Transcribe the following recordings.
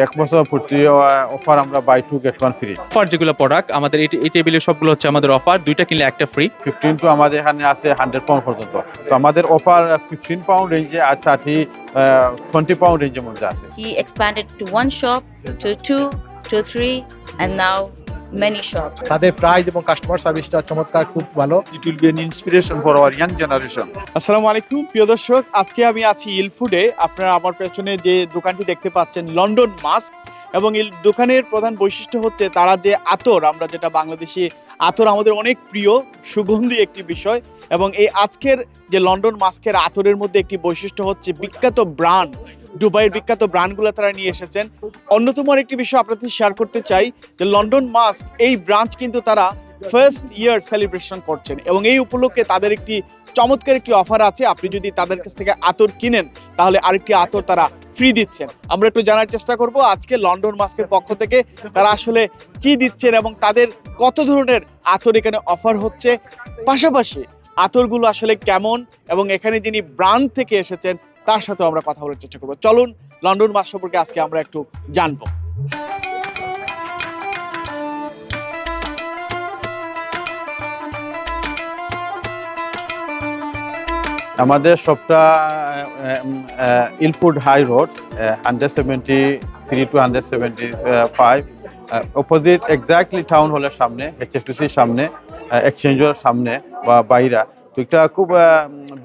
এক বছর পূর্তি অফার আমরা বাই 2 get 1 ফ্রি। অফার যেগুলো প্রোডাক্ট আমাদের এই টেবিলের সবগুলো হচ্ছে আমাদের অফার, দুইটা কিনলে একটা ফ্রি। 15 টু আমাদের এখানে আছে 100 পাউন্ড পর্যন্ত। তো আমাদের অফার 15 পাউন্ড রেঞ্জে আর 20 পাউন্ড রেঞ্জের মধ্যে আছে। He expanded to one shop, to two, to three, and now many shops. তাদের প্রাইস এবং কাস্টমার সার্ভিসটা চমৎকার, খুব ভালো। It will be an inspiration for our young generation. আসসালামু আলাইকুম প্রিয় দর্শক, আজকে আমি আছি ইলফুডে। আপনারা আমার পেছনে যে দোকানটি দেখতে পাচ্ছেন লন্ডন মাস্ক, এবং এই দোকানের প্রধান বৈশিষ্ট্য হচ্ছে তারা যে আতর, আমরা যেটা বাংলাদেশি আতর আমাদের অনেক প্রিয় সুগন্ধি একটি বিষয়, এবং এই আজকের যে লন্ডন মাস্কের আতরের মধ্যে একটি বৈশিষ্ট্য হচ্ছে বিখ্যাত ব্র্যান্ড, দুবাইয়ের বিখ্যাত ব্র্যান্ডগুলো তারা নিয়ে এসেছেন। অন্যতম একটি বিষয় আপনাদের শেয়ার করতে চাই যে লন্ডন মাস্ক এই ব্রাঞ্চ কিন্তু তারা ফার্স্ট ইয়ার সেলিব্রেশন করছেন, এবং এই উপলক্ষে তাদের একটি চমৎকার একটি অফার আছে। আপনি যদি তাদের কাছ থেকে আতর কিনেন তাহলে আরেকটি আতর তারা ফ্রি দিচ্ছেন। আমরা একটু জানার চেষ্টা করব আজকে লন্ডন মাস্কের পক্ষ থেকে তারা আসলে কি দিচ্ছেন এবং তাদের কত ধরনের আতর এখানে অফার হচ্ছে, পাশাপাশি আতরগুলো আসলে কেমন, এবং এখানে যিনি ব্র্যান্ড থেকে এসেছেন তার সাথে আমরা কথা বলার চেষ্টা করবো। চলুন লন্ডন মাস্ক সম্পর্কে আজকে আমরা একটু জানবো। আমাদের শপটা ইলফুড high road 173 to 175 opposite exactly town হলের সামনে, এইচএসটিসির সামনে, এক্সচেঞ্জের সামনে বা বাইরা। তো এটা খুব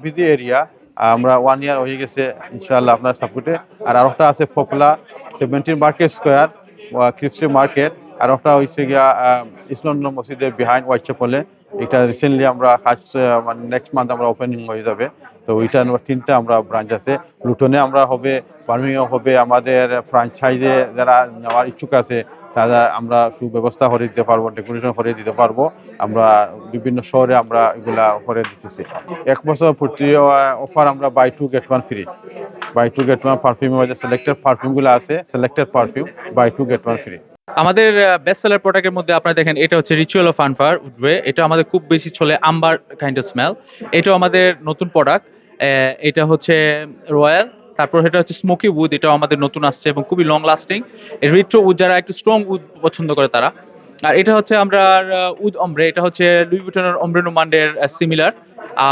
বিজি এরিয়া। আমরা 1 ইয়ার হয়ে গেছে ইনশাআল্লাহ আপনার সাপোর্টে। আর আরেকটা আছে পপুলা 17 মার্কেট স্কোয়ার, ক্রিস্টি মার্কেট। আর একটা হচ্ছে গিয়া ইসলাম মসজিদের বিহাইন্ড হোয়াইট চ্যাপেলে। এটা রিসেন্টলি আমরা মানে নেক্সট মান্থ আমরা ওপেনিং হয়ে যাবে। তো ওইটা 3টা আমরা ব্রাঞ্চ আছে। লুটনে আমরা হবে, বার্মিংহাম হবে। আমাদের ফ্র্যাঞ্চাইজে যারা নেওয়ার ইচ্ছুক আছে তারা আমরা সুব্যবস্থা করে দিতে পারবো, ডেকোরেশন করে দিতে পারবো। আমরা বিভিন্ন শহরে আমরা এগুলা করে দিতেছি। এক বছর পূর্তি অফার আমরা buy 2 get 1 free. Buy 2 get 1 পারফিউমের মধ্যে সিলেক্টেড পারফিউমগুলো আছে, selected perfume buy 2 get 1 free. আমাদের বেস্ট সেলার প্রোডাক্টের মধ্যে আপনারা দেখেন এটা হচ্ছে রিচুয়াল অফ আনফার উডওয়ে। এটা আমাদের খুব বেশি চলে, আম্বার কাইন্ড অফ স্মেল। এটাও আমাদের নতুন প্রোডাক্ট। এটা হচ্ছে রয়্যাল। তারপর এটা হচ্ছে স্মোকি উড, এটাও আমাদের নতুন আসছে এবং খুবই লং লাস্টিং। রিট্রো উড, যারা একটু স্ট্রং উড পছন্দ করে তারা। আর এটা হচ্ছে আমরা উড অমব্রে, এটা হচ্ছে লুই ভিটনের অমব্রে নোমান্ডের সিমিলার।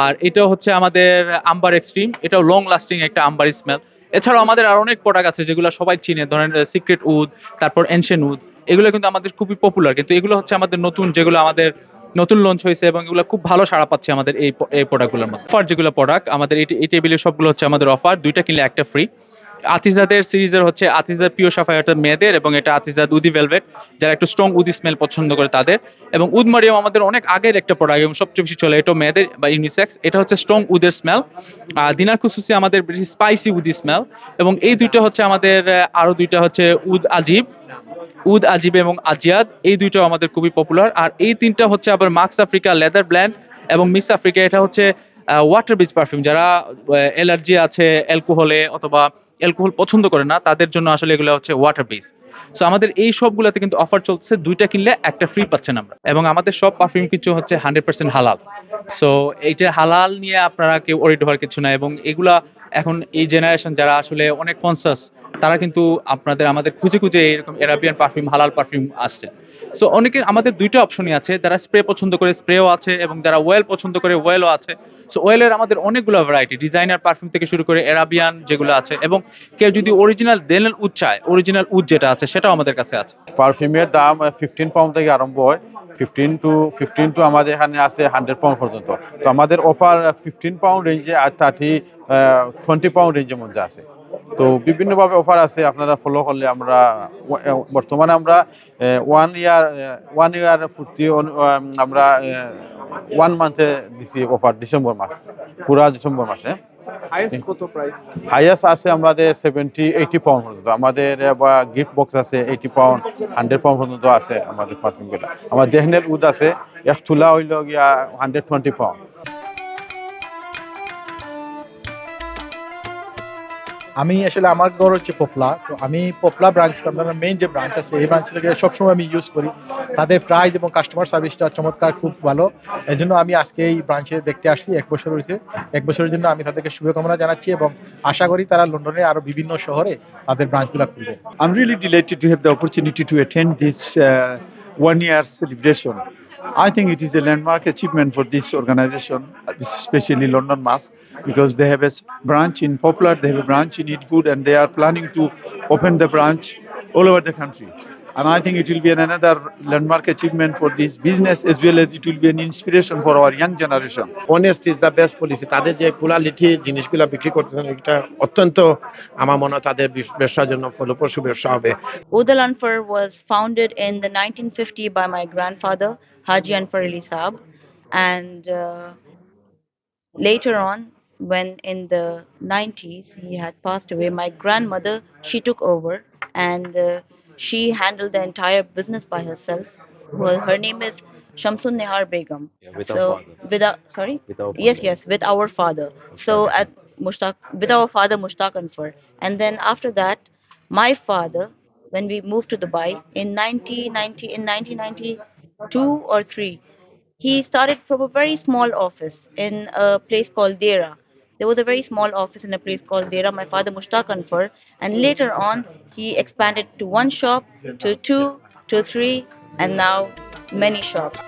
আর এটাও হচ্ছে আমাদের আম্বার এক্সট্রিম, এটাও লং লাস্টিং একটা আম্বারি স্মেল। এছাড়াও আমাদের আর অনেক প্রোডাক্ট আছে যেগুলো সবাই চিনে, ধরেন সিক্রেট উড, তারপর এনশিয়েন্ট উড। এগুলো কিন্তু আমাদের খুবই পপুলার, কিন্তু এগুলো হচ্ছে আমাদের নতুন, যেগুলো আমাদের নতুন লঞ্চ হয়েছে, এবং এগুলো খুব ভালো সাড়া পাচ্ছে আমাদের এই প্রোডাক্টগুলোর মধ্যে। অফার যেগুলো প্রোডাক্ট আমাদের এই টেবিলের সবগুলো হচ্ছে আমাদের অফার, দুইটা কিনলে একটা ফ্রি। আতিজাদের সিরিজের হচ্ছে আতিজাদ পিওর সাফায়ারটা মেয়েদের, এবং এটা আতিজাদ উদি ভেলভেট, যারা একটু স্ট্রং উদি স্মেল পছন্দ করে তাদের। এবং উদ মারিয়াম আমাদের অনেক আগের একটা প্রোডাক্ট এবং সবচেয়ে বেশি চলে, এটা মেয়েদের বা ইউনিসেক্স। এটা হচ্ছে স্ট্রং উদের স্মেল। দিনার খুসুসি আমাদের বেশি স্পাইসি উদি স্মেল। এবং এই দুইটা হচ্ছে আমাদের, আরো দুইটা হচ্ছে উদ আজিব এবং আজিয়াদ, এই দুইটাও আমাদের খুবই পপুলার। আর এই তিনটা হচ্ছে আবার মাক্স আফ্রিকা লেদার ব্ল্যান্ড এবং মিস আফ্রিকা। এটা হচ্ছে ওয়াটার বেস পারফিউম, যারা অ্যালার্জি আছে অ্যালকোহলে অথবা অ্যালকোহল পছন্দ করে না তাদের জন্য আসলে এগুলো হচ্ছে ওয়াটার বেস। সো আমাদের এই সবগুলোতে কিন্তু অফার চলছে, দুইটা কিনলে একটা ফ্রি পাচ্ছেন আমরা। এবং আমাদের সব পারফিউম কিছু হচ্ছে 100% হালাল। সো এইটা হালাল নিয়ে আপনারা কেউ ওরিড হওয়ার কিছু না। এবং এগুলা এখন এই জেনারেশন যারা আসলে অনেক কনসাস, তারা কিন্তু আমাদের খুঁজে খুঁজে এরকম এরাবিয়ান পারফিউম, হালাল পারফিউম আসছে। সো অনেকে আমাদের দুইটা অপশনই আছে, যারা স্প্রে পছন্দ করে স্প্রেও আছে, এবং যারা ওয়েল পছন্দ করে ওয়েলও আছে। সো ওয়েলের আমাদের অনেকগুলো ভ্যারাইটি, ডিজাইনার পারফিউম থেকে শুরু করে এরাবিয়ান যেগুলো আছে, এবং কেউ যদি অরিজিনাল দেনেল উড চায়, অরিজিনাল উড যেটা আছে সেটাও আমাদের কাছে আছে। পারফিউমের দাম 15 পাউন্ড থেকে আরম্ভ হয়। 15 টু আমাদের এখানে আছে 100 পাউন্ড পর্যন্ত। তো আমাদের অফার 15 পাউন্ড রেঞ্জে আর 20 পাউন্ড রেঞ্জের মধ্যে আছে। তো বিভিন্নভাবে অফার আছে, আপনারা ফলো করলে আমরা বর্তমানে আমরা 1 ইয়ার পূর্তি আমরা 1 মান্থে দিছি অফার, ডিসেম্বর মাস, পুরা ডিসেম্বর মাসে। হাইয়েস্ট আছে আমাদের 70-80 পাউন্ড পর্যন্ত। আমাদের গিফট বক্স আছে 80 পাউন্ড, 100 পাউন্ড পর্যন্ত আছে আমাদের পারফিউমগুলো। আমার দেহনের উড আছে, এক তুলা হইল গিয়া 120 পাউন্ড। আমি আসলে আমার ঘর হচ্ছে পোপলা, তো আমি পোপলা ব্রাঞ্চ, আপনার মেইন যে ব্রাঞ্চ আছে এই ব্রাঞ্চ থেকে সবসময় আমি ইউজ করি। তাদের প্রাইস এবং কাস্টমার সার্ভিসটা চমৎকার, খুব ভালো। এই জন্য আমি আজকে এই ব্রাঞ্চে দেখতে আসছি। 1 বছর হয়েছে। 1 বছরের জন্য আমি তাদেরকে শুভকামনা জানাচ্ছি এবং আশা করি তারা লন্ডনে আরো বিভিন্ন শহরে তাদের ব্রাঞ্চগুলো খুলবে। I'm really delighted to have the opportunity to attend this 1 year celebration. I think it is a landmark achievement for this organization, especially London Mask, because they have a branch in Poplar, they have a branch in Eatwood, and they are planning to open the branch all over the country. And I think it will be another landmark achievement for this business, as well as it will be an inspiration for our young generation. Honest is the best policy. তাদের যে quality জিনিসগুলো বিক্রি করতেছেন এটা অত্যন্ত, আমার মনে হয় তাদের ব্যবসার জন্য ফলপ্রসূ ব্যবসা হবে। Udal Anfar was founded in the 1950 by my grandfather, Haji Anfar Ali Saab, and later on, when in the 90s he had passed away, my grandmother, she took over, and she handled the entire business by herself. Well, her name is Shamsun Nehar Begum. with our So father. with our, sorry, With our yes, father. yes, with our father. So at Mushtaq, with our father Mushtaq Anfar, and then after that, my father, when we moved to Dubai in 1992 or 3, he started from a very small office in a place called Dera. There was a very small office in a place called Dera, my father Mushtaq Anfar, and later on he expanded to one shop, to two, to three, and now many shops.